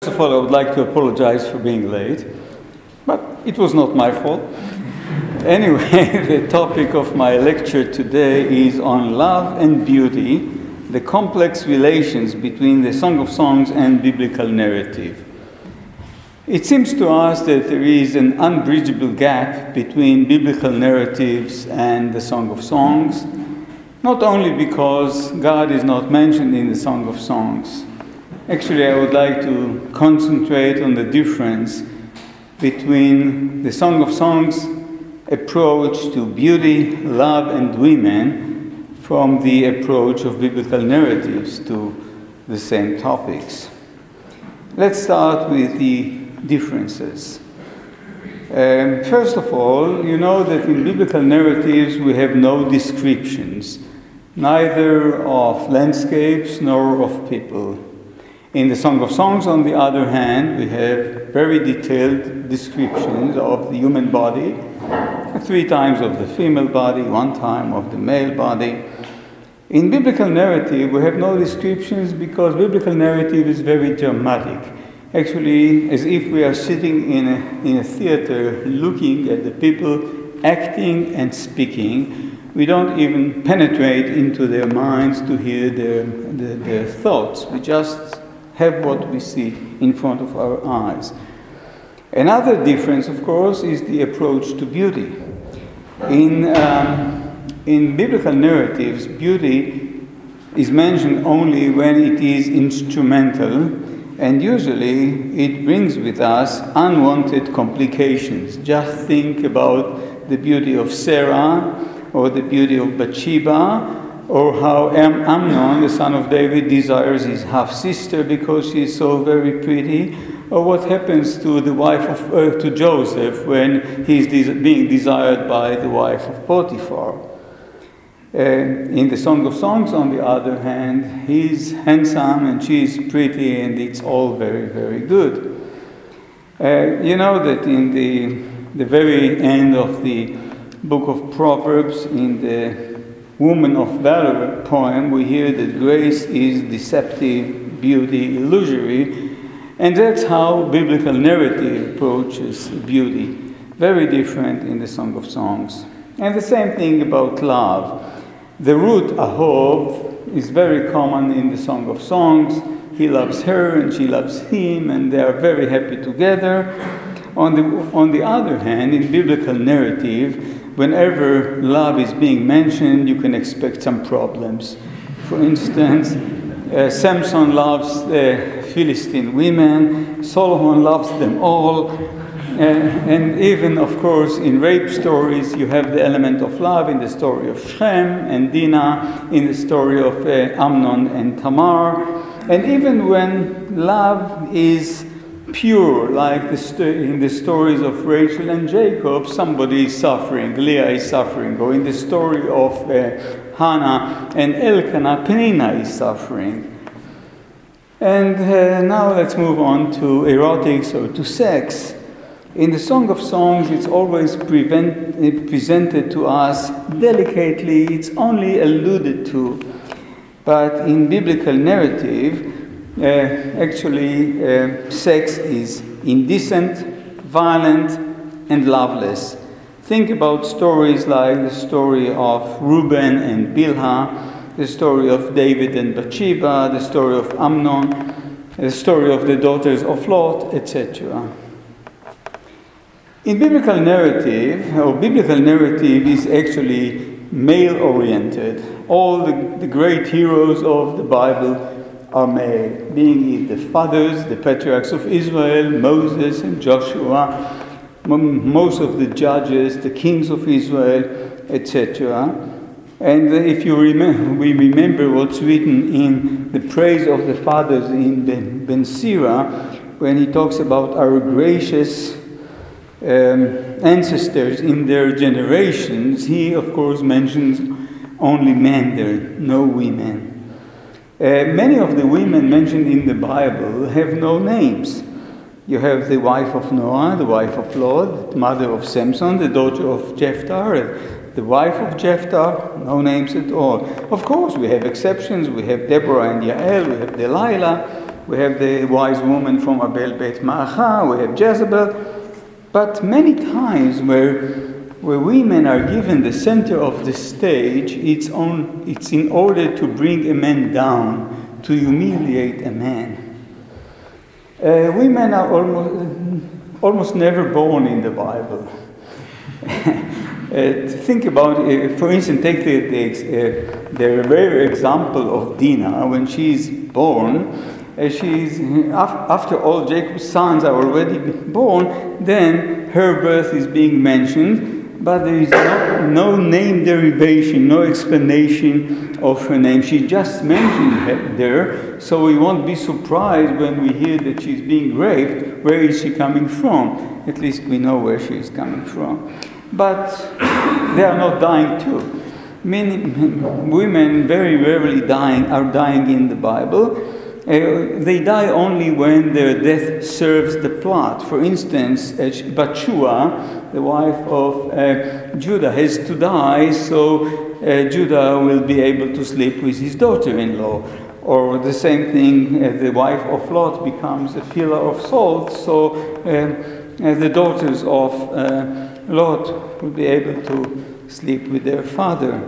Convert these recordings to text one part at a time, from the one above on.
First of all, I would like to apologize for being late, but it was not my fault. Anyway, the topic of my lecture today is on love and beauty, the complex relations between the Song of Songs and biblical narrative. It seems to us that there is an unbridgeable gap between biblical narratives and the Song of Songs, not only because God is not mentioned in the Song of Songs. Actually, I would like to concentrate on the difference between the Song of Songs approach to beauty, love, and women from the approach of biblical narratives to the same topics. Let's start with the differences. First of all, you know that in biblical narratives we have no descriptions, neither of landscapes nor of people. In the Song of Songs, on the other hand, we have very detailed descriptions of the human body, 3 times of the female body, 1 time of the male body. In biblical narrative, we have no descriptions because biblical narrative is very dramatic. Actually, as if we are sitting in a theater looking at the people acting and speaking. We don't even penetrate into their minds to hear their thoughts. We just have what we see in front of our eyes. Another difference, of course, is the approach to beauty. In biblical narratives, beauty is mentioned only when it is instrumental, and usually it brings with us unwanted complications. Just think about the beauty of Sarah, or the beauty of Bathsheba, or how Amnon, the son of David, desires his half-sister because she is so very pretty, or what happens to the wife to Joseph when he is being desired by the wife of Potiphar. In the Song of Songs, on the other hand, he's handsome and she is pretty, and it's all very, very good. You know that in the very end of the book of Proverbs, in the Woman of Valor poem, we hear that grace is deceptive, beauty illusory, and that's how biblical narrative approaches beauty. Very different in the Song of Songs. And the same thing about love. The root ahov is very common in the Song of Songs. He loves her and she loves him, and they are very happy together. On the other hand, in biblical narrative, whenever love is being mentioned, you can expect some problems. For instance, Samson loves Philistine women, Solomon loves them all, and even, of course, in rape stories, you have the element of love in the story of Shem and Dinah, in the story of Amnon and Tamar, and even when love is pure, like in the stories of Rachel and Jacob, somebody is suffering, Leah is suffering, or in the story of Hannah and Elkanah, Peninnah is suffering. And now let's move on to erotics or to sex. In the Song of Songs, it's always presented to us delicately, it's only alluded to. But in biblical narrative, sex is indecent, violent, and loveless. Think about stories like the story of Reuben and Bilhah, the story of David and Bathsheba, the story of Amnon, the story of the daughters of Lot, etc. In biblical narrative is actually male-oriented. All the great heroes of the Bible are male, being it the fathers, the patriarchs of Israel, Moses and Joshua, most of the judges, the kings of Israel, etc. And if you we remember what's written in the praise of the fathers in Ben Sira, when he talks about our gracious ancestors in their generations, he of course mentions only men there, no women. Many of the women mentioned in the Bible have no names. You have the wife of Noah, the wife of Lot, the mother of Samson, the daughter of Jephthah, the wife of Jephthah, no names at all. Of course, we have exceptions. We have Deborah and Yair, we have Delilah, We have the wise woman from Abel Beit Ma'acha, we have Jezebel, but many times where women are given the center of the stage, it's in order to bring a man down, to humiliate a man. Women are almost never born in the Bible. Think about, for instance, take the rare example of Dinah. When she's born, after all Jacob's sons are already born, then her birth is being mentioned, but there is no name derivation, no explanation of her name. She just mentioned there, so we won't be surprised when we hear that she's being raped. Where is she coming from? At least we know where she is coming from. But they are not dying too. Many women very rarely are dying in the Bible. They die only when their death serves the plot. For instance, Bathsheba, the wife of Judah, has to die, so Judah will be able to sleep with his daughter-in-law. Or the same thing, the wife of Lot becomes a pillar of salt, so the daughters of Lot will be able to sleep with their father.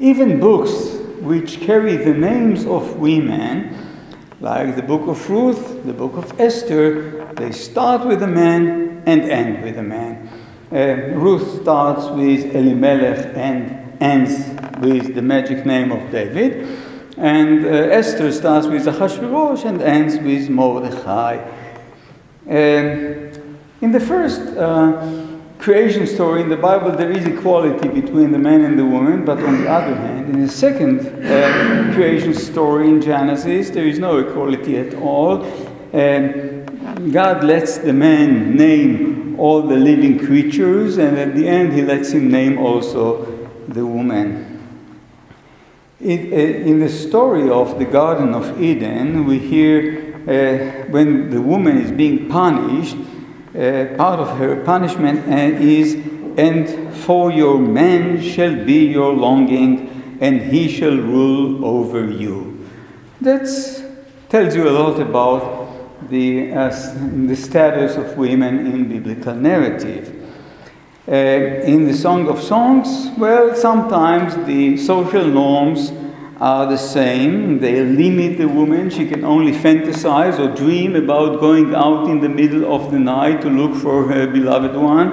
Even books which carry the names of women, like the book of Ruth, the book of Esther, they start with a man and end with a man. Ruth starts with Elimelech and ends with the magic name of David. And Esther starts with Achashverosh and ends with Mordechai. In the first creation story in the Bible, there is equality between the man and the woman, but on the other hand, in the second creation story in Genesis, there is no equality at all. God lets the man name all the living creatures, and at the end he lets him name also the woman. In the story of the Garden of Eden, we hear when the woman is being punished, part of her punishment is, "And for your man shall be your longing, and he shall rule over you." That tells you a lot about the status of women in biblical narrative. In the Song of Songs, well, sometimes the social norms are the same. They limit the woman. She can only fantasize or dream about going out in the middle of the night to look for her beloved one.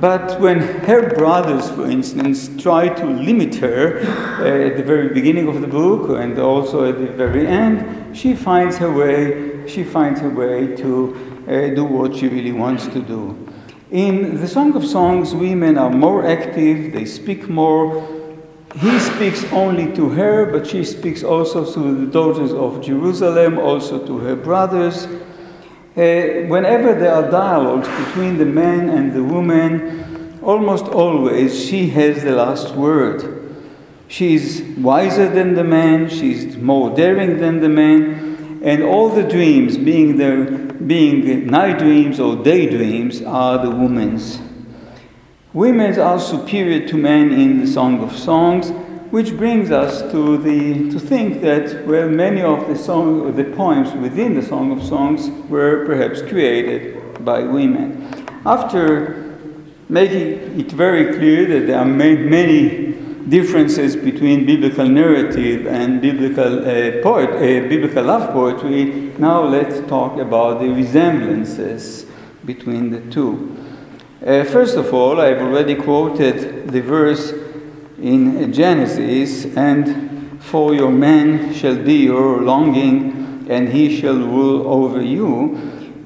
But when her brothers, for instance, try to limit her at the very beginning of the book and also at the very end, she finds her way to do what she really wants to do. In the Song of Songs, women are more active, they speak more. He speaks only to her, but she speaks also to the daughters of Jerusalem, also to her brothers. Whenever there are dialogues between the man and the woman, almost always she has the last word. She's wiser than the man, she's more daring than the man, and all the dreams, being night dreams or daydreams, are the woman's. Women are superior to men in the Song of Songs, which brings us to think that, well, many of the poems within the Song of Songs were perhaps created by women. After making it very clear that there are many differences between biblical narrative and biblical love poetry, now let's talk about the resemblances between the two. First of all, I've already quoted the verse in Genesis, "And for your man shall be your longing, and he shall rule over you,"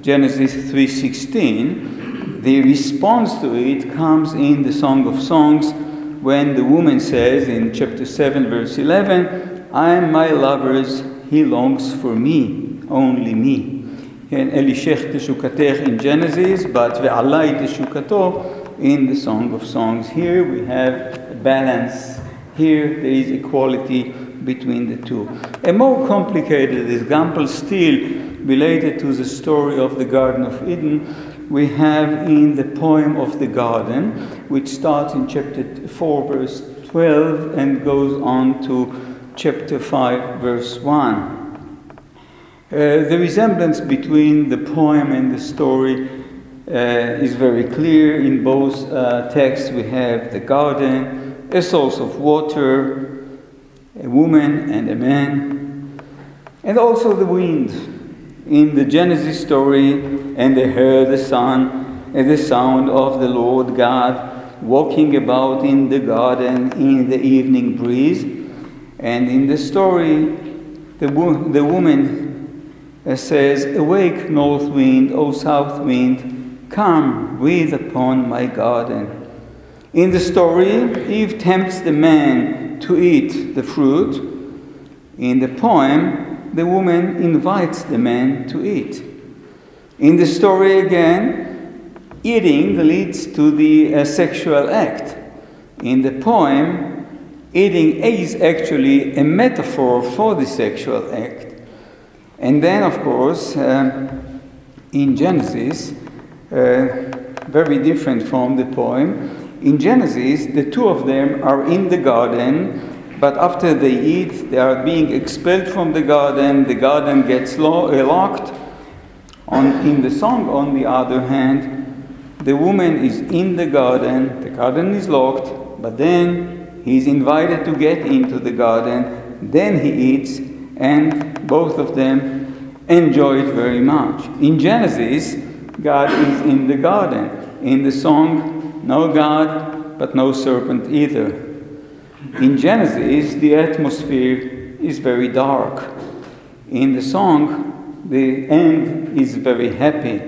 Genesis 3:16. The response to it comes in the Song of Songs when the woman says in chapter 7, verse 11, "I am my lover's, he longs for me, only me." And Elishech teshukatech in Genesis, but ve'alai teshukato in the Song of Songs. Here we have a balance. Here there is equality between the two. A more complicated example still related to the story of the Garden of Eden we have in the poem of the garden, which starts in chapter 4, verse 12 and goes on to chapter 5, verse 1. The resemblance between the poem and the story is very clear. In both texts we have the garden, a source of water, a woman and a man, and also the wind. In the Genesis story, and they heard the sound of the Lord God walking about in the garden in the evening breeze. And in the story, the woman says, "Awake, north wind, O south wind, come, breathe upon my garden." In the story, Eve tempts the man to eat the fruit. In the poem, the woman invites the man to eat. In the story again, eating leads to the sexual act. In the poem, eating is actually a metaphor for the sexual act. And then, of course, in Genesis, very different from the poem, in Genesis, the two of them are in the garden, but after they eat, they are being expelled from the garden gets locked. In the song, on the other hand, the woman is in the garden is locked, but then he's invited to get into the garden, then he eats, and both of them enjoy it very much. In Genesis, God is in the garden. In the song, no God, but no serpent either. In Genesis, the atmosphere is very dark. In the song, the end is very happy.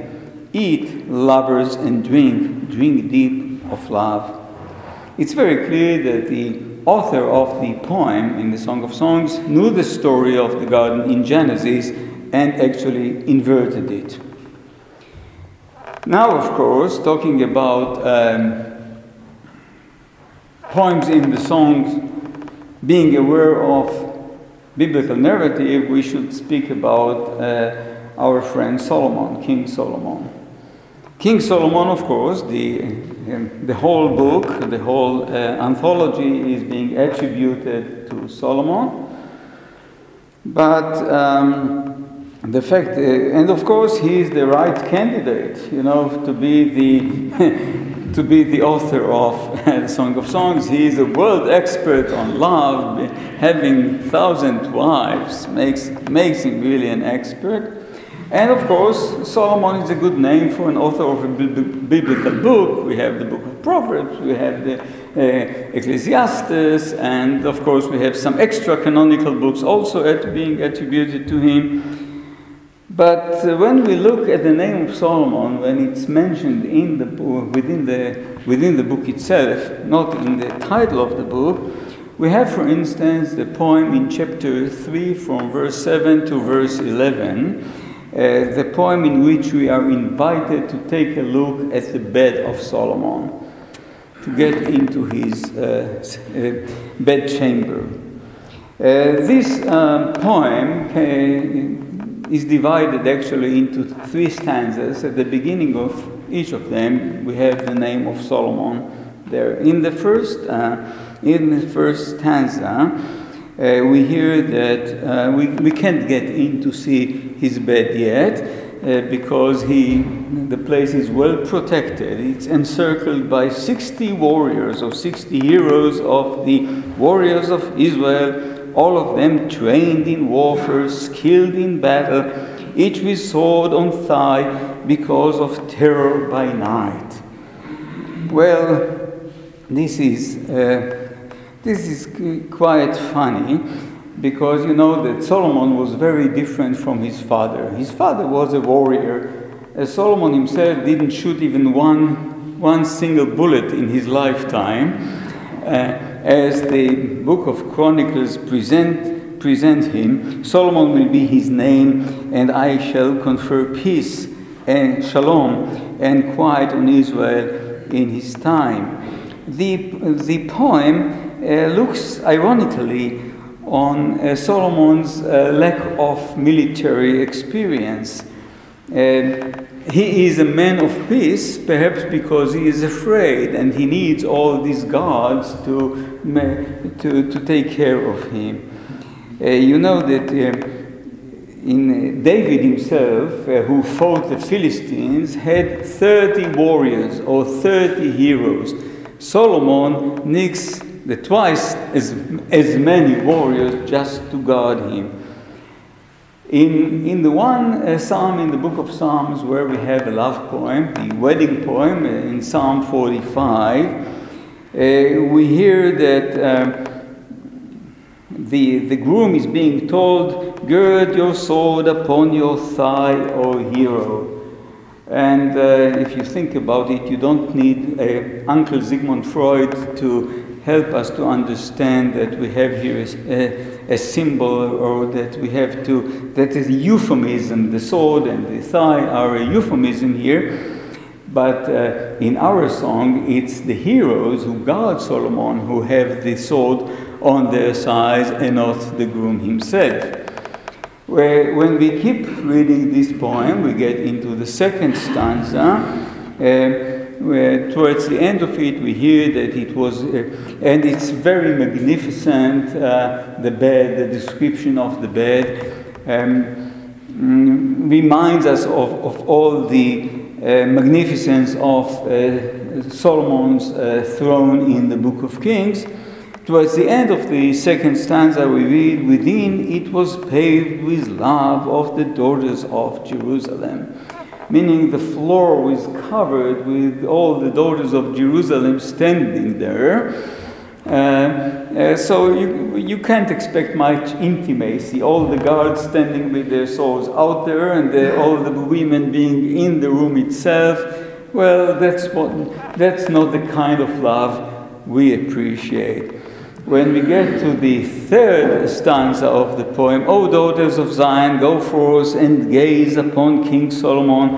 Eat, lovers, and drink deep of love. It's very clear that the author of the poem in the Song of Songs knew the story of the garden in Genesis and actually inverted it. Now, of course, talking about poems in the songs, being aware of biblical narrative, we should speak about our friend Solomon, King Solomon. King Solomon, of course, the whole book, the whole anthology is being attributed to Solomon. But the fact, and of course, he is the right candidate, to be the author of the Song of Songs. He is a world expert on love. Having 1,000 wives makes him really an expert. And of course, Solomon is a good name for an author of a biblical book. We have the book of Proverbs, we have the Ecclesiastes, and of course we have some extra canonical books also being attributed to him. But when we look at the name of Solomon, when it's mentioned in the book, within the book itself, not in the title of the book, we have, for instance, the poem in chapter 3 from verse 7 to verse 11, the poem in which we are invited to take a look at the bed of Solomon, to get into his bedchamber. This poem is divided actually into 3 stanzas. At the beginning of each of them, we have the name of Solomon there. In the first stanza, we hear that we can't get in to see his bed yet because the place is well protected. It's encircled by 60 warriors or 60 heroes of the warriors of Israel, all of them trained in warfare, skilled in battle, each with sword on thigh because of terror by night. Well, this is quite funny because you know that Solomon was very different from his father. His father was a warrior. Solomon himself didn't shoot even one single bullet in his lifetime. As the book of Chronicles present him, Solomon will be his name, and I shall confer peace and shalom and quiet on Israel in his time. The poem looks ironically on Solomon's lack of military experience. He is a man of peace, perhaps because he is afraid and he needs all these gods to take care of him. You know that David himself, who fought the Philistines, had 30 warriors or 30 heroes. Solomon needs twice as many warriors just to guard him. In the one psalm in the book of Psalms where we have a love poem, the wedding poem, in Psalm 45, we hear that the groom is being told, "Gird your sword upon your thigh, O hero." And if you think about it, you don't need Uncle Sigmund Freud to help us to understand that we have here a symbol, or that we have to, that is a euphemism. The sword and the thigh are a euphemism here. But in our song, it's the heroes who guard Solomon who have the sword on their sides and not the groom himself. When we keep reading this poem, we get into the second stanza, where towards the end of it we hear that it was, and it's very magnificent, the bed, the description of the bed, reminds us of all the magnificence of Solomon's throne in the Book of Kings. Towards the end of the second stanza we read, "Within it was paved with love of the daughters of Jerusalem," meaning the floor was covered with all the daughters of Jerusalem standing there. So you can't expect much intimacy, all the guards standing with their swords out there and all the women being in the room itself. Well, that's not the kind of love we appreciate. When we get to the third stanza of the poem, "O daughters of Zion, go forth and gaze upon King Solomon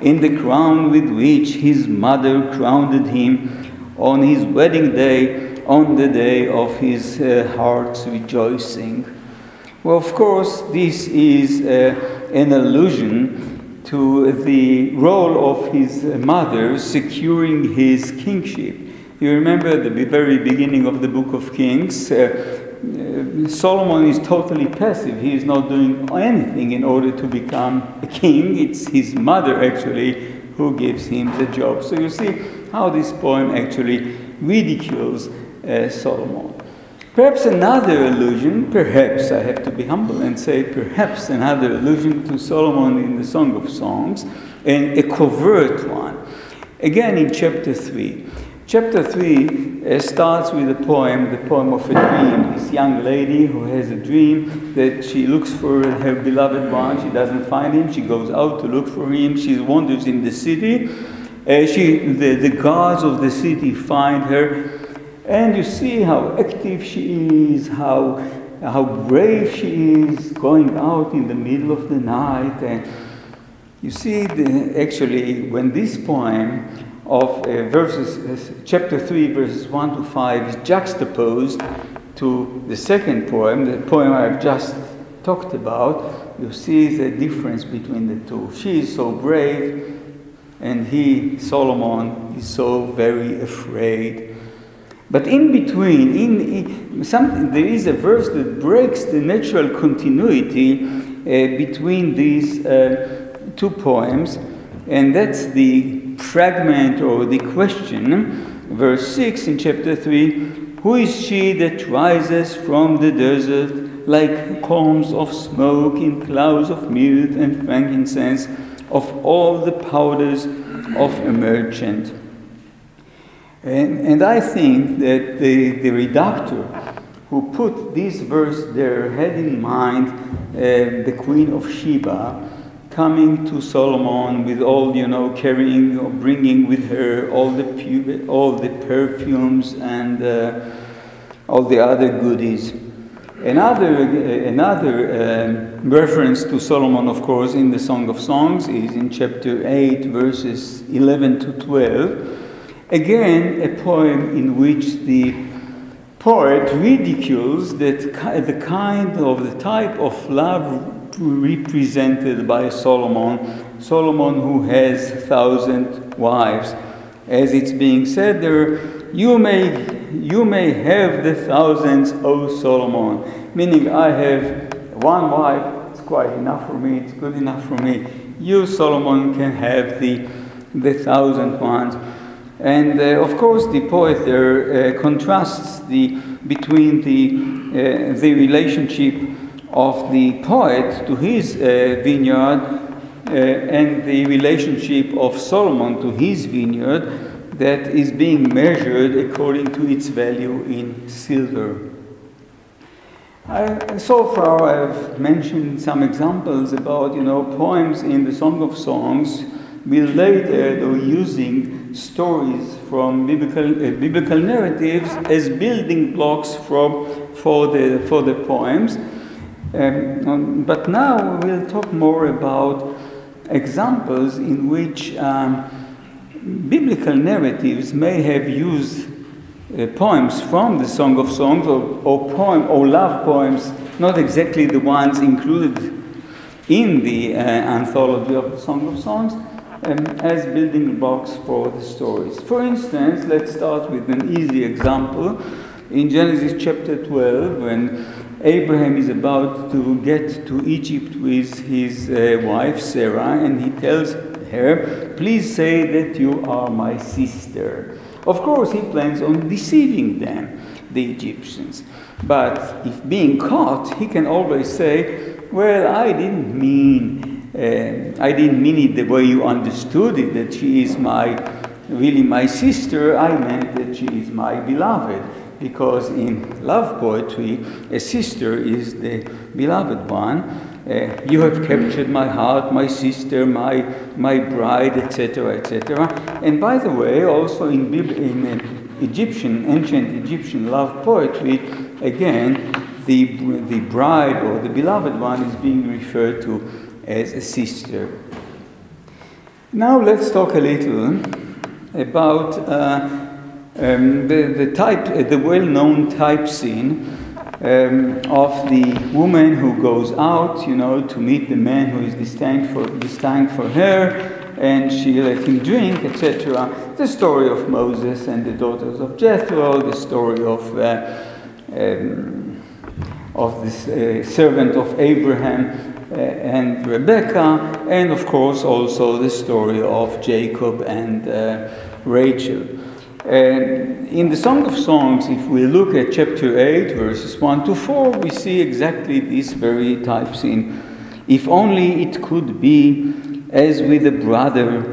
in the crown with which his mother crowned him on his wedding day, on the day of his heart's rejoicing." Well, of course, this is an allusion to the role of his mother securing his kingship. You remember at the very beginning of the book of Kings, Solomon is totally passive. He is not doing anything in order to become a king. It's his mother, actually, who gives him the job. So you see how this poem actually ridicules Solomon. Perhaps another allusion, perhaps, I have to be humble and say perhaps another allusion to Solomon in the Song of Songs, and a covert one. Again in chapter 3. Chapter 3 starts with the poem of a dream. This young lady who has a dream that she looks for her beloved one. She doesn't find him. She goes out to look for him. She wanders in the city. The guards of the city find her. And you see how active she is, how brave she is, going out in the middle of the night. And you see, actually, when this poem of chapter 3, verses 1 to 5 is juxtaposed to the second poem, the poem I've just talked about, you see the difference between the two. She is so brave, and he, Solomon, is so very afraid. But in between, there is a verse that breaks the natural continuity between these two poems, and that's the fragment or the question, verse 6 in chapter 3, "Who is she that rises from the desert like columns of smoke in clouds of myrrh and frankincense, of all the powders of a merchant?" And I think that the redactor who put this verse there had in mind the Queen of Sheba coming to Solomon with all, carrying or bringing with her all the perfumes and all the other goodies. Another reference to Solomon, of course, in the Song of Songs is in chapter 8, verses 11 to 12. Again, a poem in which the poet ridicules the type of love represented by Solomon who has 1,000 wives. As it's being said there, you may have the thousands, O Solomon. Meaning, I have one wife, quite enough for me, it's good enough for me. You, Solomon, can have the 1,000 ones. And of course, the poet there contrasts between the relationship of the poet to his vineyard and the relationship of Solomon to his vineyard that is being measured according to its value in silver. So far I've mentioned some examples about, poems in the Song of Songs related or using stories from biblical narratives as building blocks for the poems. But now we'll talk more about examples in which biblical narratives may have used poems from the Song of Songs or love poems, not exactly the ones included in the anthology of the Song of Songs, as building blocks for the stories. For instance, let's start with an easy example. In Genesis chapter 12, when Abraham is about to get to Egypt with his wife Sarah, and he tells her, "Please say that you are my sister." Of course, he plans on deceiving them, the Egyptians. But if being caught, he can always say, "Well, I didn't mean it the way you understood it, that she is really my sister. I meant that she is my beloved." Because in love poetry, a sister is the beloved one. You have captured my heart, my sister, my bride, etc., etc. And by the way, also in ancient Egyptian love poetry, again, the bride or the beloved one is being referred to as a sister. Now let's talk a little about the well-known type scene of the woman who goes out, to meet the man who is destined for her, and she let him drink, etc. The story of Moses and the daughters of Jethro, the story of this servant of Abraham and Rebecca, and of course also the story of Jacob and Rachel. In the Song of Songs, if we look at chapter 8, verses 1 to 4, we see exactly this very type scene. "If only it could be as with a brother,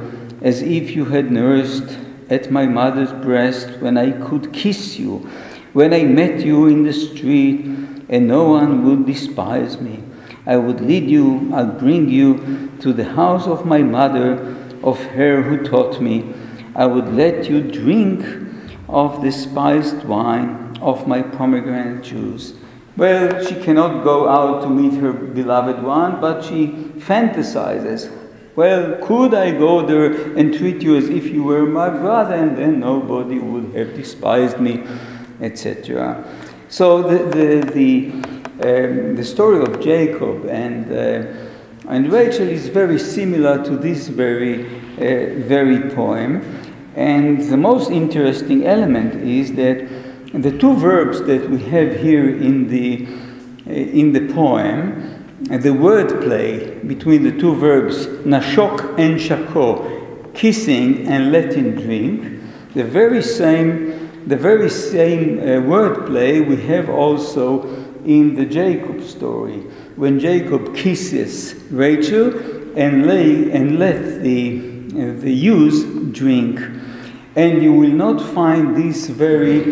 as if you had nursed at my mother's breast, when I could kiss you, when I met you in the street, and no one would despise me. I would lead you, I'll bring you to the house of my mother, of her who taught me. I would let you drink of the spiced wine of my pomegranate juice." Well, she cannot go out to meet her beloved one, but she fantasizes. "Well, could I go there and treat you as if you were my brother, and then nobody would have despised me," etc. So the story of Jacob and Rachel is very similar to this very poem. And the most interesting element is that the two verbs that we have here in the poem, the wordplay between the two verbs, nashok and shako, kissing and letting drink, the very same wordplay we have also in the Jacob story, when Jacob kisses Rachel and let the ewes drink. And you will not find this very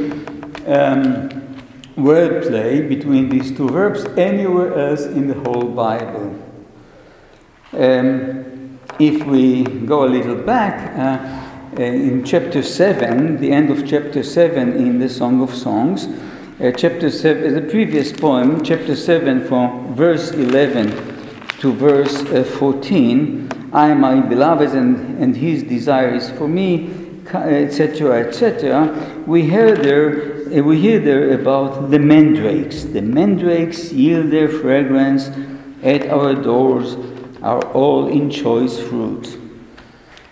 wordplay between these two verbs anywhere else in the whole Bible. If we go a little back, in chapter 7, the end of chapter 7 in the Song of Songs, chapter 7, the previous poem, chapter 7 from verse 11 to verse 14, "I am my beloved and his desire is for me," etc., etc. We hear there about the mandrakes. "The mandrakes yield their fragrance at our doors, are all in choice fruit."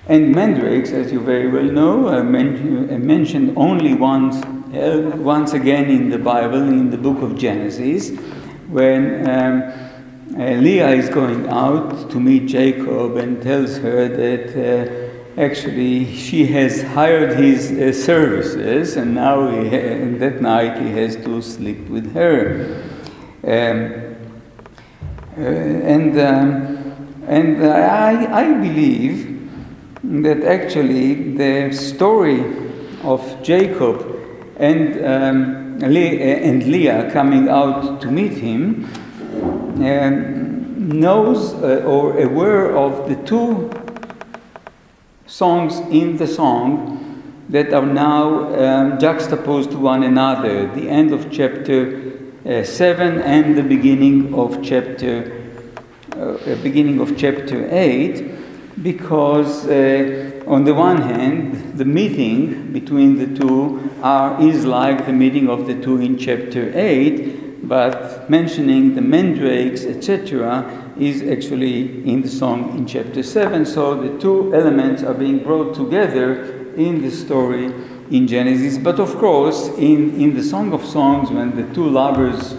And mandrakes, as you very well know, are mentioned only once again in the Bible, in the book of Genesis, when Leah is going out to meet Jacob and tells her that actually she has hired his services, and now and that night he has to sleep with her. I believe that actually the story of Jacob and Leah coming out to meet him knows or aware of the two songs in the song that are now juxtaposed to one another, the end of chapter 7 and the beginning of chapter 8, because on the one hand, the meeting between the two is like the meeting of the two in chapter 8, but mentioning the mandrakes, etc., is actually in the song in chapter 7. So the two elements are being brought together in the story in Genesis. But of course, in the Song of Songs, when the two lovers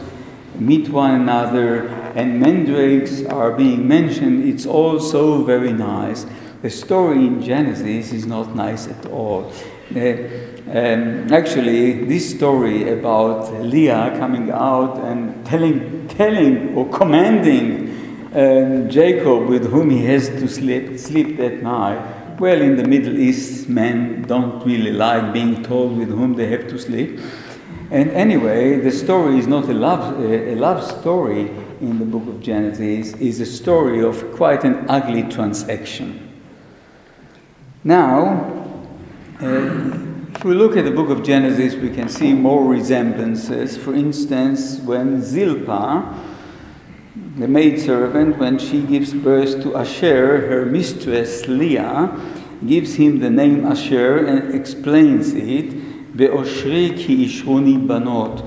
meet one another and mandrakes are being mentioned, it's also very nice. The story in Genesis is not nice at all. Actually, this story about Leah coming out and telling or commanding Jacob with whom he has to sleep that night. Well, in the Middle East, men don't really like being told with whom they have to sleep. And anyway, the story is not a love story in the book of Genesis. It's a story of quite an ugly transaction. Now, if we look at the book of Genesis, we can see more resemblances. For instance, when Zilpah, the maidservant, when she gives birth to Asher, her mistress Leah gives him the name Asher and explains it. Be'oshri ki ishruni banot.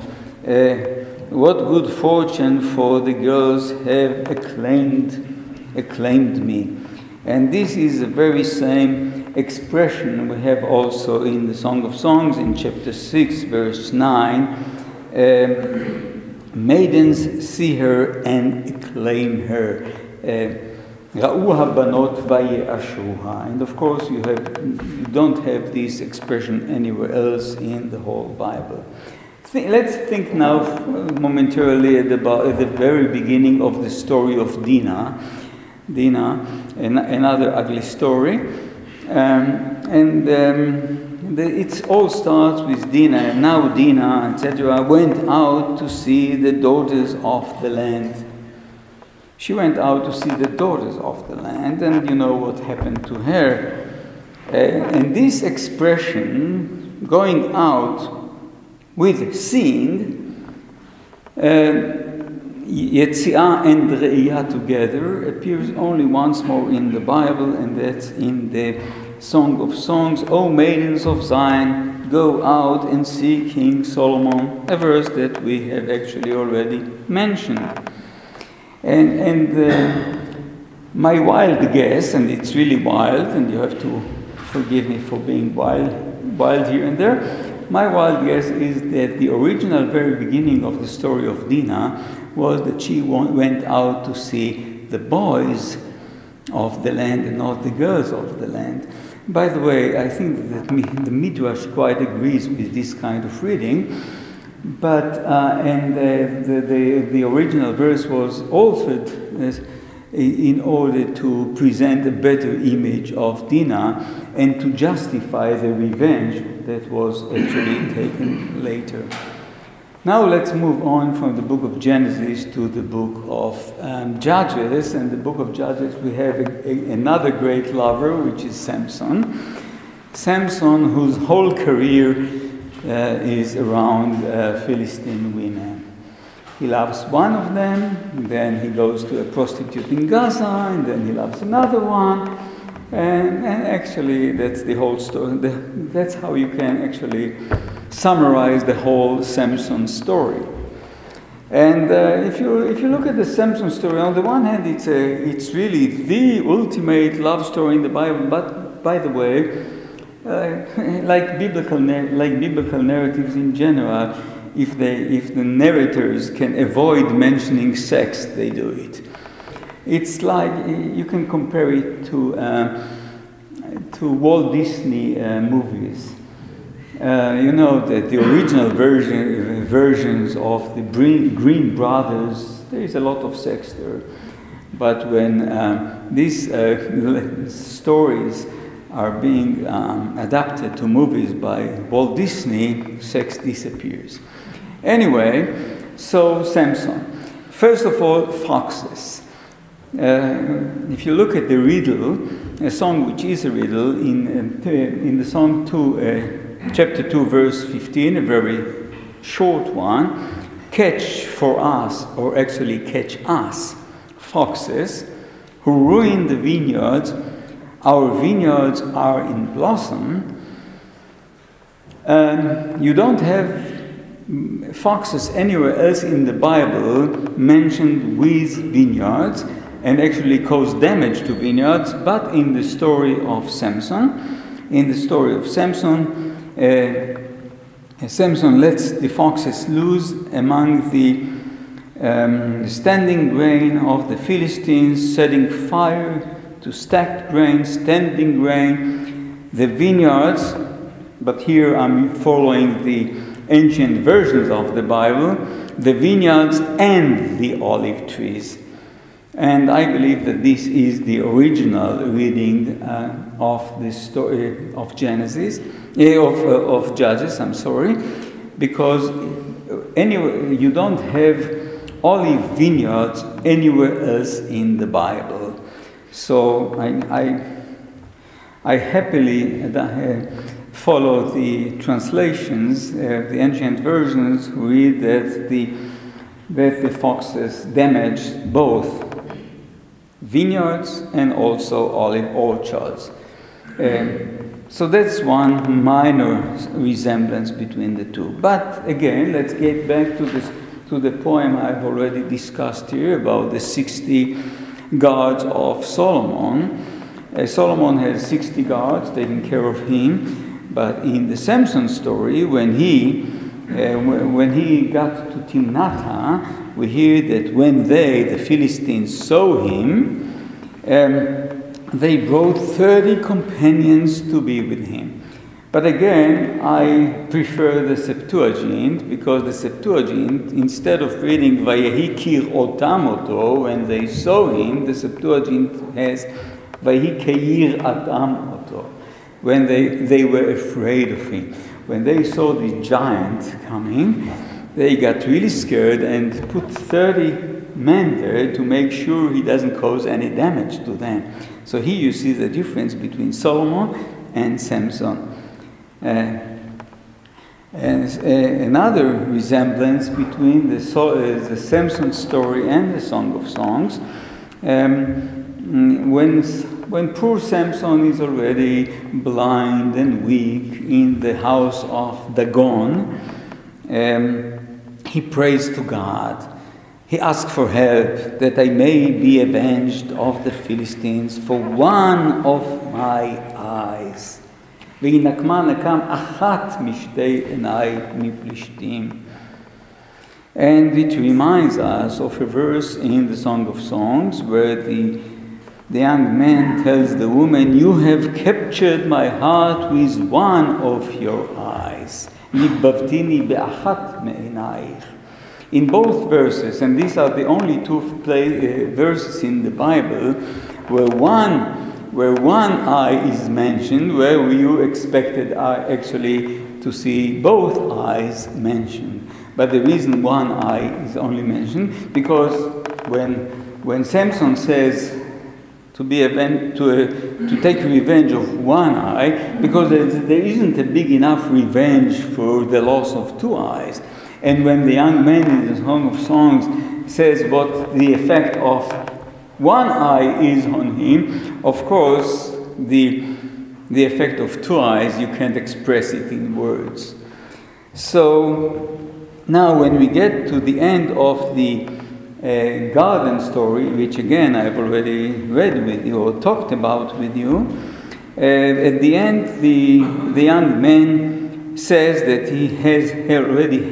What good fortune for the girls have acclaimed me. And this is the very same expression we have also in the Song of Songs in chapter 6, verse 9. Maidens see her and acclaim her. Ra'uha banot vaye'ashruha. And of course you don't have this expression anywhere else in the whole Bible. Let's think now momentarily at the very beginning of the story of Dinah. Another ugly story. It all starts with Dinah, and now Dinah, etc., went out to see the daughters of the land. She went out to see the daughters of the land, and you know what happened to her. And this expression, going out with seeing, Yetziah and Re'iyah together, appears only once more in the Bible, and that's in the Song of Songs. O maidens of Zion, go out and see King Solomon, a verse that we have actually already mentioned. And my wild guess, and it's really wild, and you have to forgive me for being wild here and there, my wild guess is that the original very beginning of the story of Dinah was that she went out to see the boys of the land and not the girls of the land. By the way, I think that the Midrash quite agrees with this kind of reading, but the original verse was altered in order to present a better image of Dinah and to justify the revenge that was actually taken later. Now let's move on from the book of Genesis to the book of Judges. And the book of Judges, we have another great lover, which is Samson. Samson, whose whole career is around Philistine women. He loves one of them, then he goes to a prostitute in Gaza, and then he loves another one. And actually, that's the whole story. That's how you can actually summarize the whole Samson story. And if you look at the Samson story, on the one hand, it's really the ultimate love story in the Bible. But by the way, like biblical narratives in general, if the narrators can avoid mentioning sex, they do it. It's like, you can compare it to Walt Disney movies. You know that the original versions of the Green Brothers, there is a lot of sex there. But when these stories are being adapted to movies by Walt Disney, sex disappears. Anyway, so Samson. First of all, foxes. If you look at the riddle, a song which is a riddle, in the song 2, chapter 2, verse 15, a very short one, catch for us, or actually catch us, foxes, who ruin the vineyards. Our vineyards are in blossom. You don't have foxes anywhere else in the Bible mentioned with vineyards and actually cause damage to vineyards, but in the story of Samson. In the story of Samson, Samson lets the foxes loose among the standing grain of the Philistines, setting fire to stacked grain, standing grain, the vineyards, but here I'm following the ancient versions of the Bible, the vineyards and the olive trees. And I believe that this is the original reading of the story of Genesis, of Judges, I'm sorry, because anyway, you don't have olive vineyards anywhere else in the Bible. So I happily follow the translations, the ancient versions read that the foxes damaged both vineyards and also olive orchards. So that's one minor resemblance between the two. But again, let's get back to the poem I've already discussed here about the 60 guards of Solomon. Solomon had 60 guards taking care of him. But in the Samson story, when he got to Timnatha, we hear that when the Philistines, saw him, they brought 30 companions to be with him. But again, I prefer the Septuagint, because the Septuagint, instead of reading Vayehi kir otam oto, when they saw him, the Septuagint has Vayehi keir adam oto, when they were afraid of him. When they saw the giant coming, they got really scared and put 30 men there to make sure he doesn't cause any damage to them. So here you see the difference between Solomon and Samson. Another resemblance between the Samson story and the Song of Songs, when poor Samson is already blind and weak in the house of Dagon, he prays to God. He asks for help, that I may be avenged of the Philistines for one of my eyes. And it reminds us of a verse in the Song of Songs where the young man tells the woman, you have captured my heart with one of your eyes. In both verses, and these are the only two verses in the Bible where one eye is mentioned, where you expected actually to see both eyes mentioned. But the reason one eye is only mentioned, because when Samson says to take revenge of one eye, because there isn't a big enough revenge for the loss of two eyes. And when the young man in the Song of Songs says what the effect of one eye is on him, of course, the effect of two eyes, you can't express it in words. So now when we get to the end of the garden story, which again I've already read with you or talked about with you, at the end the young man says that he has already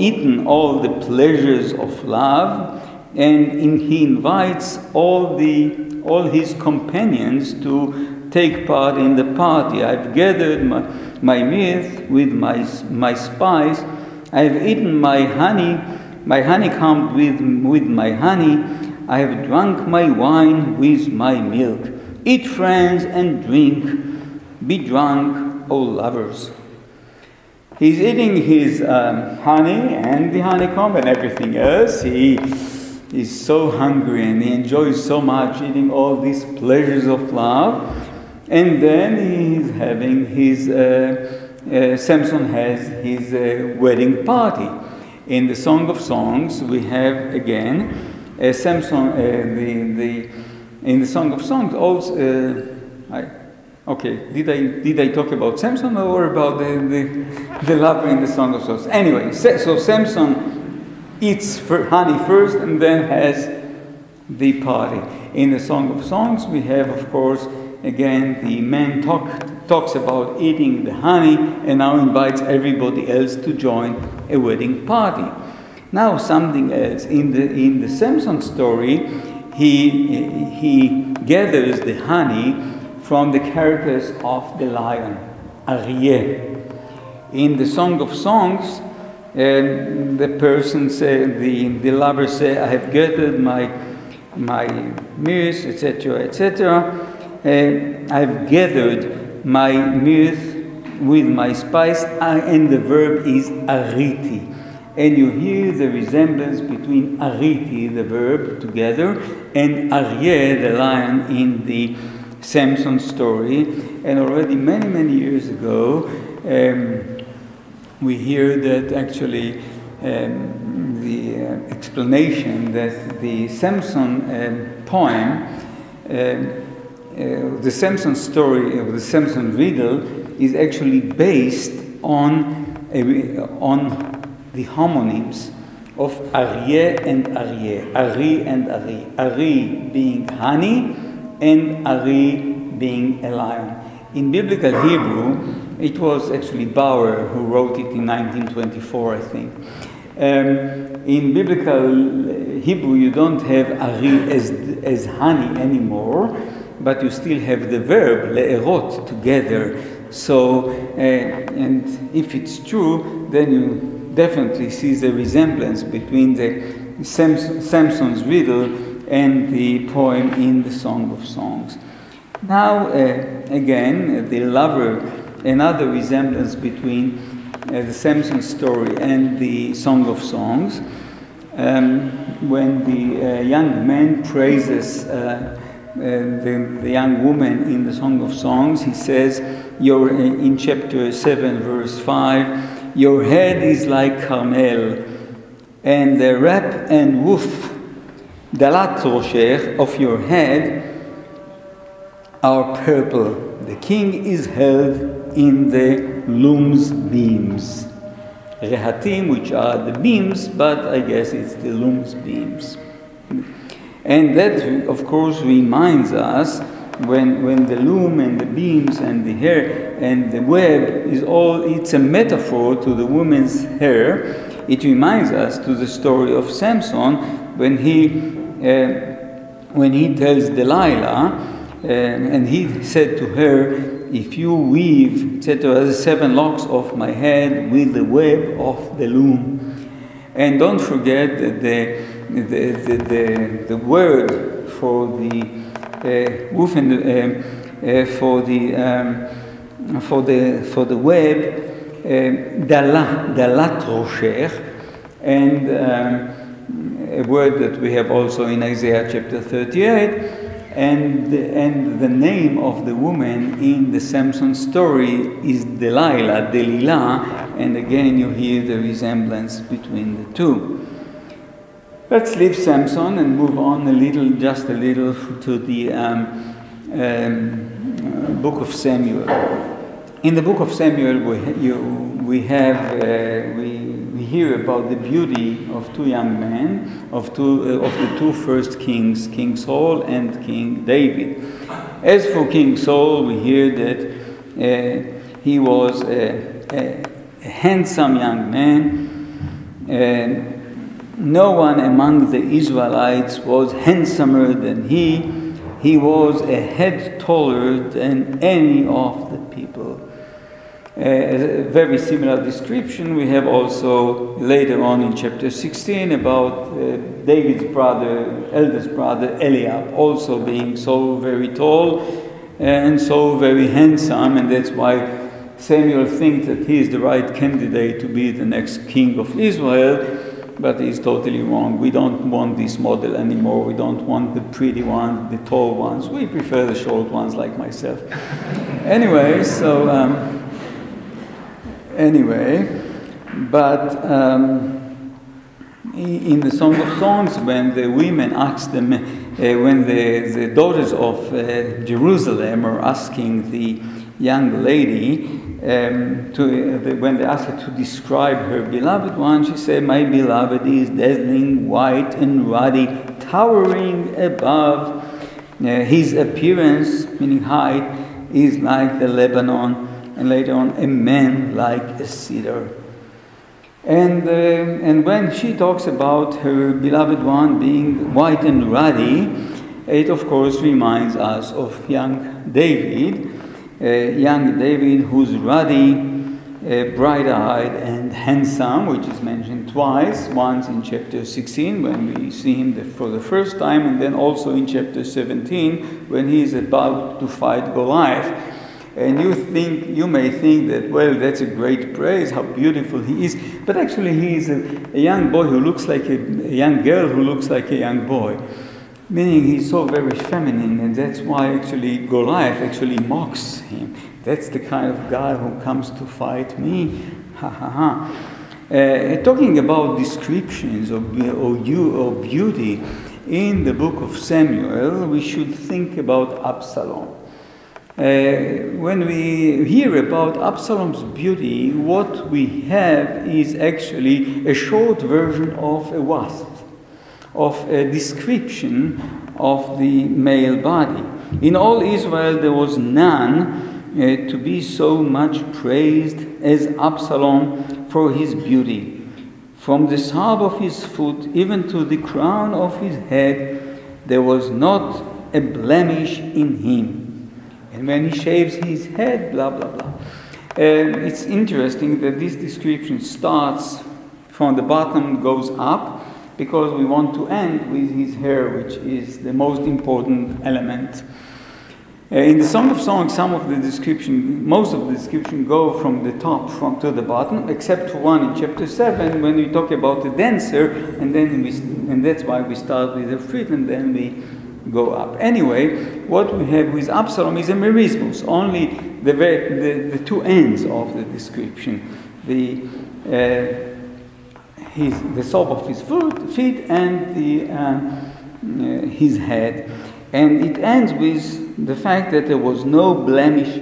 eaten all the pleasures of love, and he invites all his companions to take part in the party. I've gathered my mirth with my spice. I've eaten my honeycomb with my honey. I have drunk my wine with my milk. Eat, friends, and drink. Be drunk, O lovers. He's eating his honey and the honeycomb and everything else. He is so hungry and he enjoys so much eating all these pleasures of love. And then he's having his, Samson has his wedding party. In the Song of Songs, we have again Samson, in the Song of Songs also. Okay, did I talk about Samson or about the lover in the Song of Songs? Anyway, so Samson eats honey first and then has the party. In the Song of Songs, we have, of course, again, the man talks about eating the honey and now invites everybody else to join a wedding party. Now something else. In the Samson story, he gathers the honey from the characters of the lion, Archéologique. In the Song of Songs, the person said, the lover said, I have gathered my mirth, etc., etc. I've gathered my mirth with my spice, and the verb is ariti. And you hear the resemblance between ariti, the verb, together, and Archéologique, the lion, in the Samson story. And already many years ago, we hear that actually the explanation that the Samson poem, the Samson story, or the Samson riddle, is actually based on the homonyms of Archéologique and Archéologique, Ari and Ari. Ari being honey, and Ari being a lion. In biblical Hebrew, it was actually Bauer who wrote it in 1924, I think. In biblical Hebrew, you don't have Ari as honey anymore, but you still have the verb le'erot together. So, and if it's true, then you definitely see the resemblance between the Samson's riddle and the poem in the Song of Songs. Now, again, the lover, another resemblance between the Samson story and the Song of Songs. When the young man praises the young woman in the Song of Songs, he says, in chapter 7, verse 5, your head is like Carmel, and the rap and woof, dalat roshech, of your head are purple. The king is held in the loom's beams. Rehatim, which are the beams, but I guess it's the loom's beams. And that, of course, reminds us when the loom and the beams and the hair and the web it's a metaphor to the woman's hair. It reminds us to the story of Samson when he tells Delilah, and he said to her, if you weave, etc., the 7 locks of my head with the web of the loom. And don't forget that the word for the woof and for the web, dalat roshech, and a word that we have also in Isaiah chapter 38, and the name of the woman in the Samson story is Delilah, and again you hear the resemblance between the two. Let's leave Samson and move on just a little to the book of Samuel. In the book of Samuel, we hear about the beauty of 2 young men, of the 2 first kings, King Saul and King David. As for King Saul, we hear that he was a handsome young man, no one among the Israelites was handsomer than he. He was a head taller than any of the people. A very similar description we have also later on in chapter 16 about David's brother, eldest brother Eliab, also being so very tall and so very handsome, and that's why Samuel thinks that he is the right candidate to be the next king of Israel, but he's totally wrong. We don't want this model anymore. We don't want the pretty ones, the tall ones. We prefer the short ones like myself. Anyway, but in the Song of Songs, when the women ask them, when the daughters of Jerusalem are asking the young lady, when they ask her to describe her beloved one, she said, "My beloved is dazzling, white and ruddy, towering above. His appearance, meaning height, is like the Lebanon." And later on, a man like a cedar. And when she talks about her beloved one being white and ruddy, it of course reminds us of young David who's ruddy, bright-eyed and handsome, which is mentioned twice, once in chapter 16 when we see him for the first time, and then also in chapter 17 when he is about to fight Goliath. And you may think that, well, that's a great praise, how beautiful he is. But actually he is a young boy who looks like a young girl who looks like a young boy. Meaning he's so very feminine, and that's why actually Goliath actually mocks him. That's the kind of guy who comes to fight me. Ha ha ha. Talking about descriptions of beauty in the book of Samuel, we should think about Absalom. When we hear about Absalom's beauty, what we have is actually a short version of a wasp, of a description of the male body. In all Israel there was none to be so much praised as Absalom for his beauty. From the sole of his foot even to the crown of his head, there was not a blemish in him. And when he shaves his head, blah, blah, blah. It's interesting that this description starts from the bottom, goes up, because we want to end with his hair, which is the most important element. In the Song of Songs, most of the description go from the top to the bottom, except for one in chapter 7 when we talk about the dancer, and that's why we start with the fruit and then we go up. Anyway, what we have with Absalom is a merismus, only the two ends of the description, the sole of his feet and his head. And it ends with the fact that there was no blemish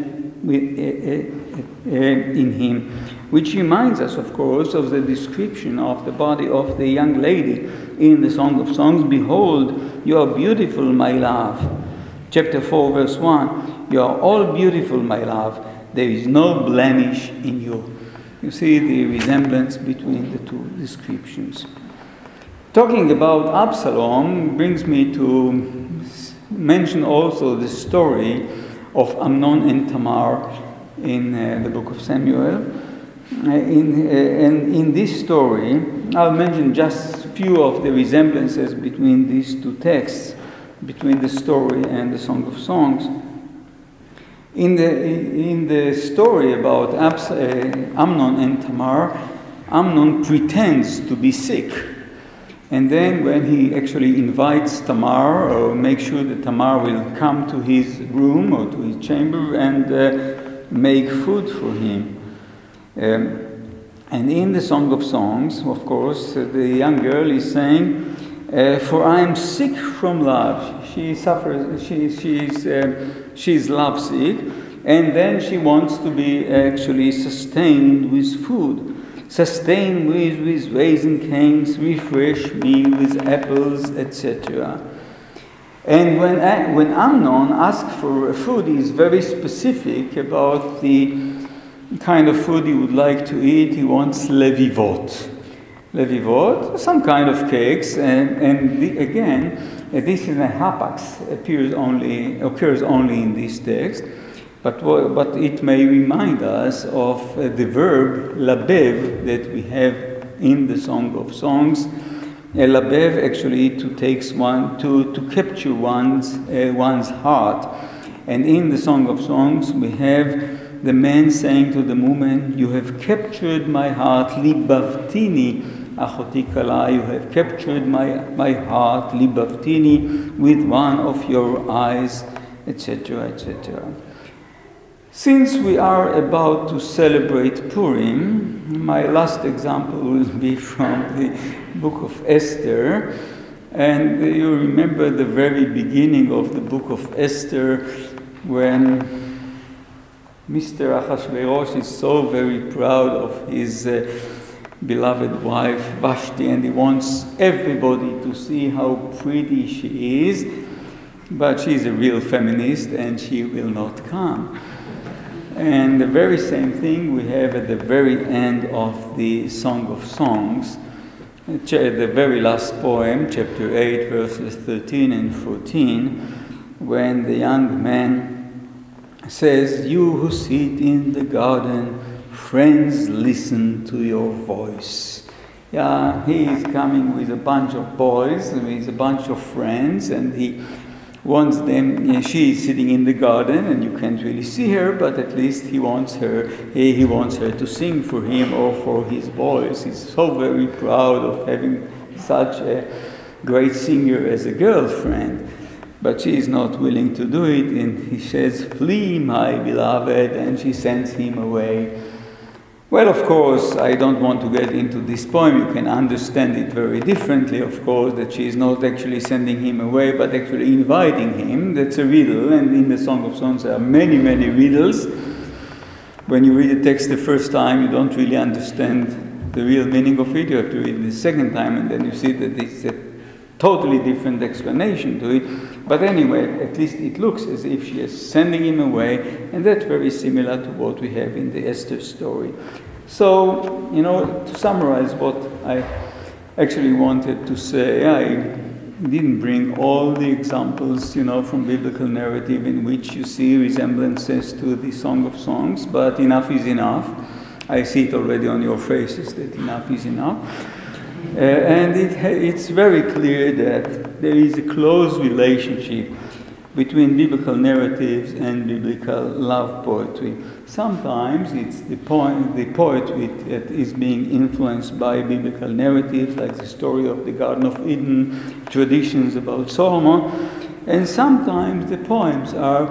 in him, which reminds us, of course, of the description of the body of the young lady in the Song of Songs. Behold, you are beautiful, my love. Chapter 4, verse 1. You are all beautiful, my love. There is no blemish in you. You see the resemblance between the two descriptions. Talking about Absalom brings me to mention also the story of Amnon and Tamar in the book of Samuel. In this story, I'll mention just a few of the resemblances between these two texts, between the story and the Song of Songs. In the story about Amnon and Tamar, Amnon pretends to be sick. And then when he actually invites Tamar, or makes sure that Tamar will come to his room or to his chamber and make food for him. And in the Song of Songs, of course, the young girl is saying, for I am sick from love. She suffers, she's lovesick, and then she wants to be actually sustained with food. Sustain me with raisin canes, refresh me with apples, etc. And when Amnon asks for food, he is very specific about the kind of food he would like to eat. He wants levivot. levivot, some kind of cakes, and again, this in a hapax occurs only in this text, but it may remind us of the verb labev that we have in the Song of Songs. Labev actually to capture one's heart, and in the Song of Songs we have the man saying to the woman, "You have captured my heart, libavtini achoti kala, you have captured my heart, libavtini, with one of your eyes," etc., etc. Since we are about to celebrate Purim, my last example will be from the book of Esther. And you remember the very beginning of the book of Esther, when Mr. Achashverosh is so very proud of his beloved wife Vashti, and he wants everybody to see how pretty she is, but she's a real feminist and she will not come. And the very same thing we have at the very end of the Song of Songs, the very last poem, chapter 8, verses 13 and 14, when the young man says, "You who sit in the garden, friends, listen to your voice." Yeah, he is coming with a bunch of boys, with a bunch of friends, and he wants them. She is sitting in the garden, and you can't really see her, but at least he wants her to sing for him or for his boys. He's so very proud of having such a great singer as a girlfriend. But she is not willing to do it, and he says, "Flee, my beloved," and she sends him away. Well, of course, I don't want to get into this poem. You can understand it very differently, of course, that she is not actually sending him away, but actually inviting him. That's a riddle, and in the Song of Songs there are many, many riddles. When you read the text the first time, you don't really understand the real meaning of it. You have to read it the second time, and then you see that it's a totally different explanation to it. But anyway, at least it looks as if she is sending him away, and that's very similar to what we have in the Esther story. So, to summarize what I actually wanted to say, I didn't bring all the examples, from biblical narrative in which you see resemblances to the Song of Songs, but enough is enough. I see it already on your faces that enough is enough. And it's very clear that there is a close relationship between biblical narratives and biblical love poetry. Sometimes it's the poetry that is being influenced by biblical narratives, like the story of the Garden of Eden, traditions about Solomon, and sometimes the poems are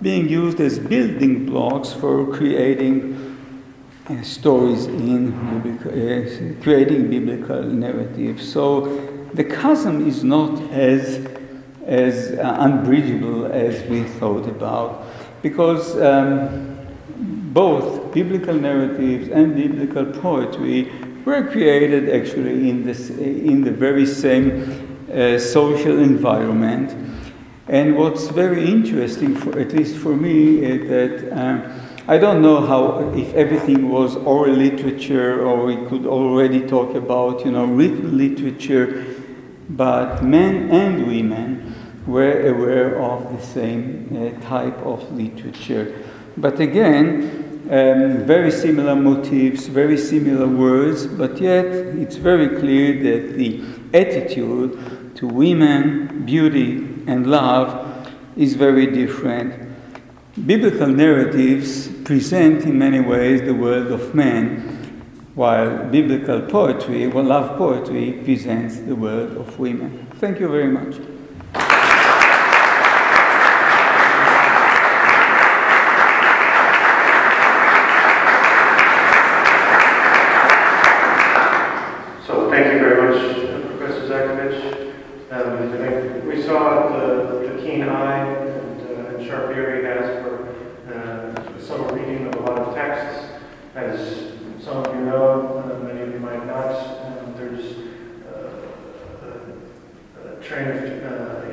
being used as building blocks for creating stories in creating biblical narratives. So the chasm is not as unbridgeable as we thought about, because both biblical narratives and biblical poetry were created actually in the very same social environment. And what's very interesting, at least for me, is that I don't know if everything was oral literature or we could already talk about, written literature, but men and women were aware of the same type of literature. But again, very similar motifs, very similar words, but yet it's very clear that the attitude to women, beauty, and love is very different. Biblical narratives present in many ways the world of men, while biblical poetry, love poetry, presents the world of women. Thank you very much. So thank you very much, Professor Zakovitch. We saw the keen eye and sharp ear he has for some reading of a lot of texts. As some of you know, many of you might not, there's a train of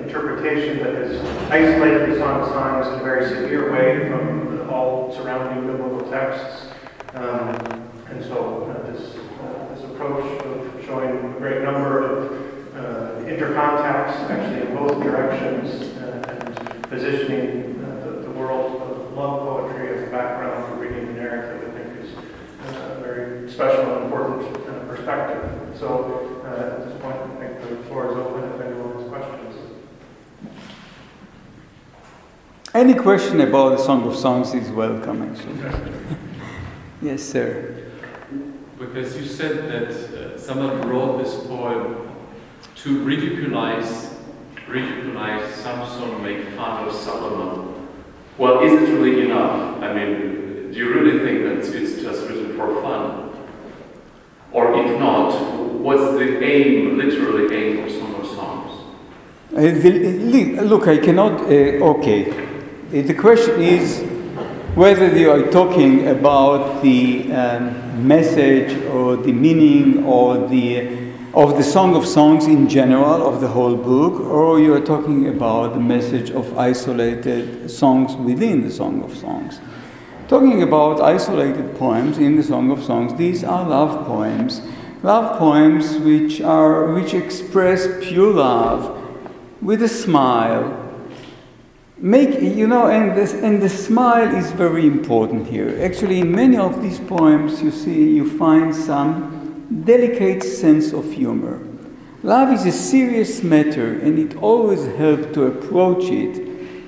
interpretation that has isolated the Song of Songs in a very severe way from all surrounding biblical texts. And so this approach of showing showing a great number of intercontacts, actually in both directions, and positioning the world of love poetry as a background for reading the narrative, I think is a very special and important perspective. So at this point, I think the floor is open if anyone has questions. Any question about the Song of Songs is welcome, actually. Yes, sir. Because you said that someone wrote this poem to ridiculize Samson, make fun of Solomon. Well, is it really enough? I mean, do you really think that it's just written for fun? Or if not, what's the aim, literally aim of Song of Songs? Look, I cannot, okay. The question is whether you are talking about the message or the meaning or of the Song of Songs in general, of the whole book, or you are talking about the message of isolated songs within the Song of Songs. Talking about isolated poems in the Song of Songs, these are love poems which express pure love with a smile. And the smile is very important here. Actually, in many of these poems, you find some delicate sense of humor. Love is a serious matter, and it always helps to approach it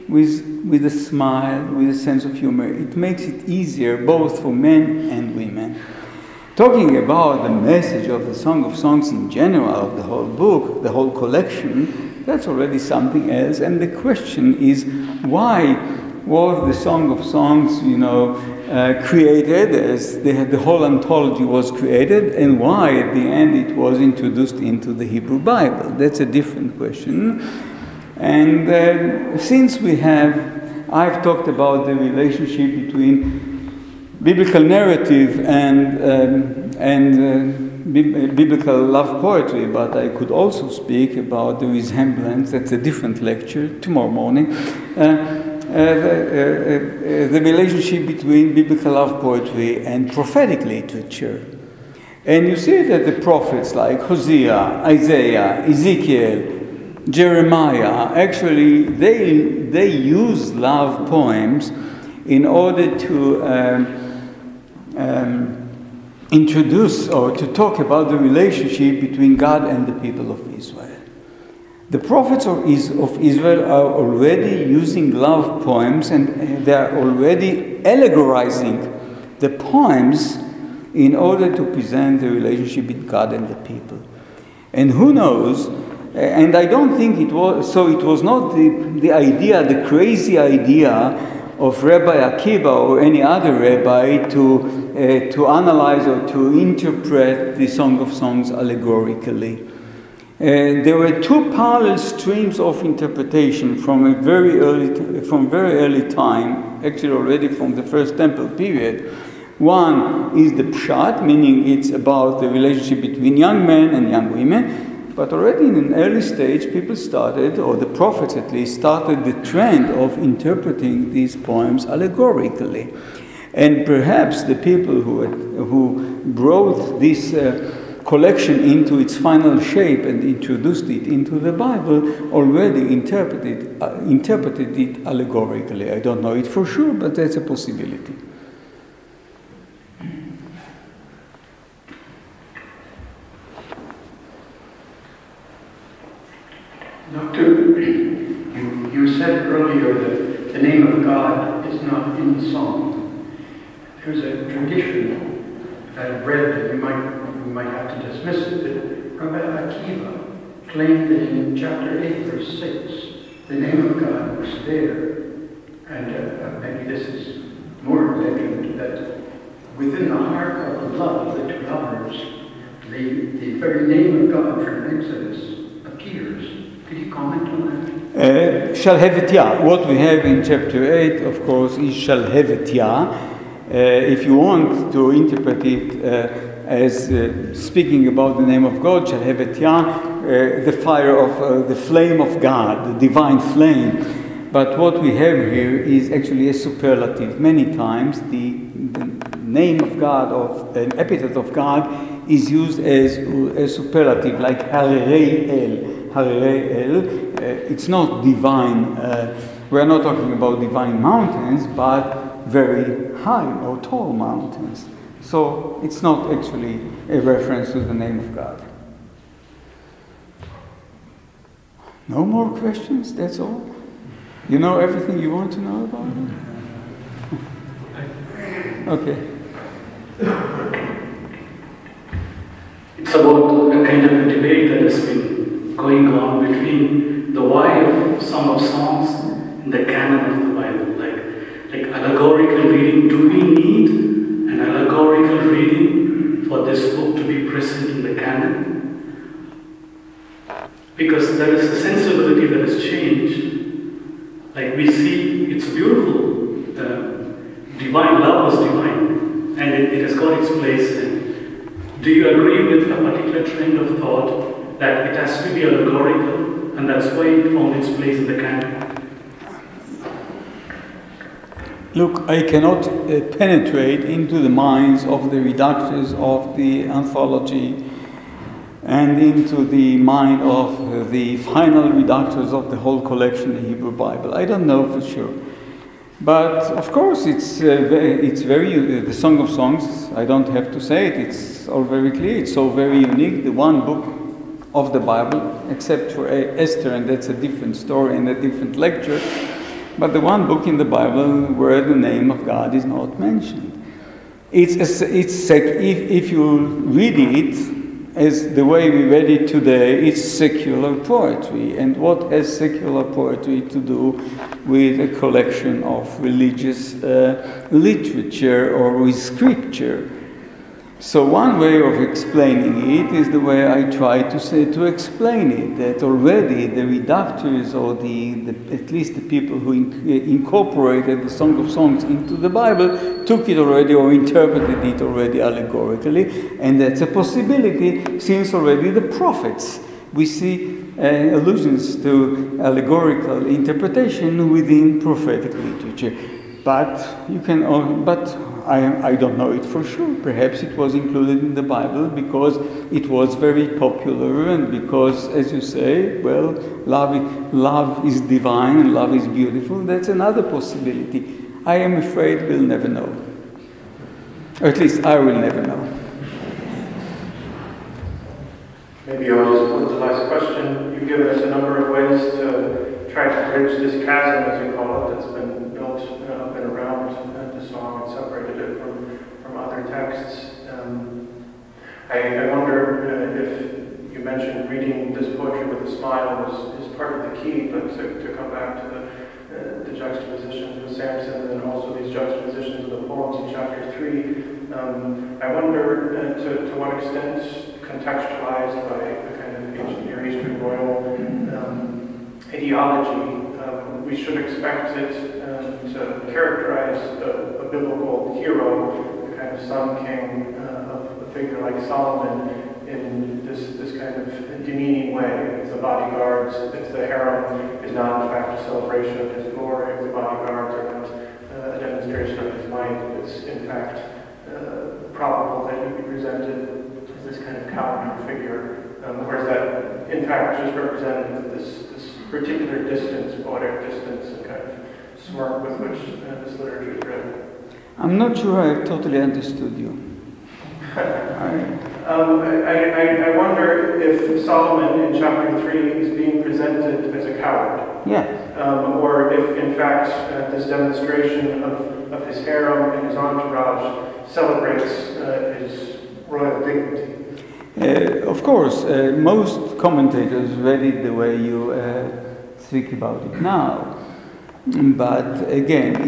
with a smile, with a sense of humor. It makes it easier both for men and women. Talking about the message of the Song of Songs in general, of the whole book, the whole collection, that's already something else. And the question is, why was the Song of Songs, created, as the whole anthology was created, and why at the end it was introduced into the Hebrew Bible? That's a different question. And since I've talked about the relationship between biblical narrative and biblical love poetry, but I could also speak about the resemblance. That's a different lecture tomorrow morning. The relationship between biblical love poetry and prophetic literature. And you see that the prophets like Hosea, Isaiah, Ezekiel, Jeremiah, actually they use love poems in order to introduce or to talk about the relationship between God and the people of Israel. The prophets of Israel are already using love poems, and they are already allegorizing the poems in order to present the relationship between God and the people. And who knows, and I don't think it was not the idea, the crazy idea of Rabbi Akiva or any other rabbi to analyze or to interpret the Song of Songs allegorically. There were two parallel streams of interpretation from very early time, actually already from the First Temple period. One is the Pshat, meaning it's about the relationship between young men and young women. But already in an early stage, people started, or the prophets at least, started the trend of interpreting these poems allegorically. And perhaps the people who brought this collection into its final shape and introduced it into the Bible already interpreted it allegorically. I don't know it for sure, but that's a possibility. Doctor, you said earlier that the name of God is not in the song. There's a tradition that I've read that you might have to dismiss it, that Rabbi Akiva claimed that in chapter 8, verse 6, the name of God was there. And maybe this is more legend, that within the heart of the love, the two lovers, the very name of God from Exodus appears. Could you comment on that? Shalhevetya. What we have in chapter 8, of course, is Shalhevetya. If you want to interpret it as speaking about the name of God, Shalhevetya, the fire of the flame of God, the divine flame. But what we have here is actually a superlative. Many times the name of God, of an epithet of God, is used as a superlative, like Harei El. Harei El, it's not divine. We're not talking about divine mountains, but very high or tall mountains. So it's not actually a reference to the name of God. No more questions? That's all? You know everything you want to know about it? Okay. It's about a kind of a debate that has been going on between the why of Song of Songs and the canon of the Bible. Like allegorical reading. Do we need an allegorical reading for this book to be present in the canon? Because there is a sensibility that has changed. Like we see, it's beautiful. Divine love is divine, and it has got its place. And do you agree with a particular trend of thought that it has to be allegorical, and that's why it found its place in the canon? Look, I cannot penetrate into the minds of the redactors of the anthology and into the mind of the final redactors of the whole collection, the Hebrew Bible. I don't know for sure. But of course, it's very, the Song of Songs, I don't have to say it, it's all very clear, it's so very unique, the one book of the Bible, except for Esther, and that's a different story and a different lecture, but the one book in the Bible where the name of God is not mentioned. If you read it as the way we read it today, it's secular poetry. And what has secular poetry to do with a collection of religious literature or with scripture? So one way of explaining it is the way I try to explain it, that already the redactors or at least the people who incorporated the Song of Songs into the Bible took it already or interpreted it already allegorically, and that's a possibility since already the prophets. We see allusions to allegorical interpretation within prophetic literature. But you can, I don't know it for sure. Perhaps it was included in the Bible because it was very popular and because, as you say, well, love is divine and love is beautiful. That's another possibility. I am afraid we'll never know. Or at least I will never know. Maybe I'll just put the last question. You've given us a number of ways to try to bridge this chasm, as you call it, that's been built up and around the song and separated it from other texts. I wonder if you mentioned reading this poetry with a smile is part of the key, but to come back to the juxtapositions with Samson and also these juxtapositions of the poems in chapter 3, I wonder to what extent, contextualized by the kind of ancient Near Eastern royal ideology, we should expect it to characterize a biblical hero, the kind of sun king of a figure like Solomon, in this kind of demeaning way. If the bodyguards, if the harem is not in fact a celebration of his glory, if the bodyguards are not a demonstration of his might, it's in fact probable that he be presented as this kind of cowardly figure, whereas that in fact just represented this particular distance, poetic distance, and kind of smirk with which this literature is written. I'm not sure I totally understood you. I wonder if Solomon in chapter 3 is being presented as a coward. Yeah. Or if in fact this demonstration of his harem and his entourage celebrates his royal dignity. Of course, most commentators read it the way you speak about it now. But again,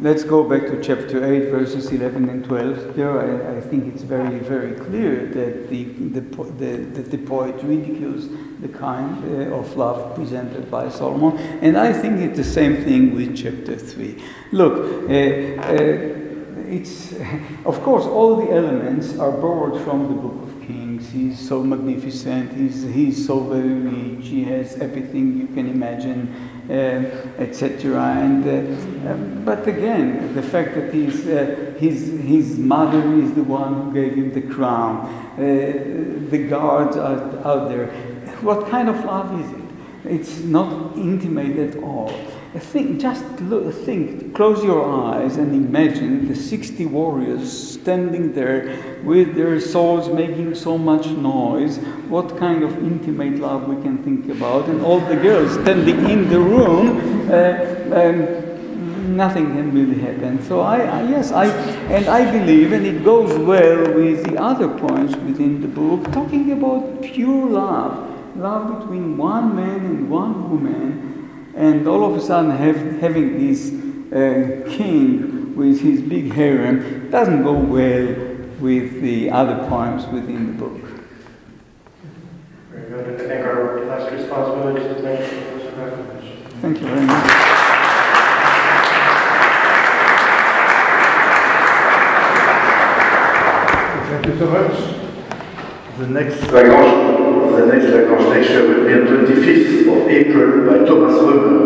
let's go back to chapter 8, verses 11 and 12. There, I think it's very, very clear that the poet ridicules the kind of love presented by Solomon. And I think it's the same thing with chapter 3. Look, it's, of course, all the elements are borrowed from the Book of Kings. He's so magnificent, he's so very rich, he has everything you can imagine. etc. And but again, the fact that his mother is the one who gave him the crown, the guards are out there. What kind of love is it? It's not intimate at all. Think, close your eyes and imagine the 60 warriors standing there with their swords making so much noise. What kind of intimate love we can think about? And all the girls standing in the room, nothing can really happen. So I believe, and it goes well with the other points within the book, talking about pure love between one man and one woman. And all of a sudden having this king with his big harem doesn't go well with the other poems within the book. Very good. I think our last responsibility is to thank Professor Zakovitch. Thank you very much. Thank you so much. The next Lagrange lecture will be on 25th of April by Thomas Römer.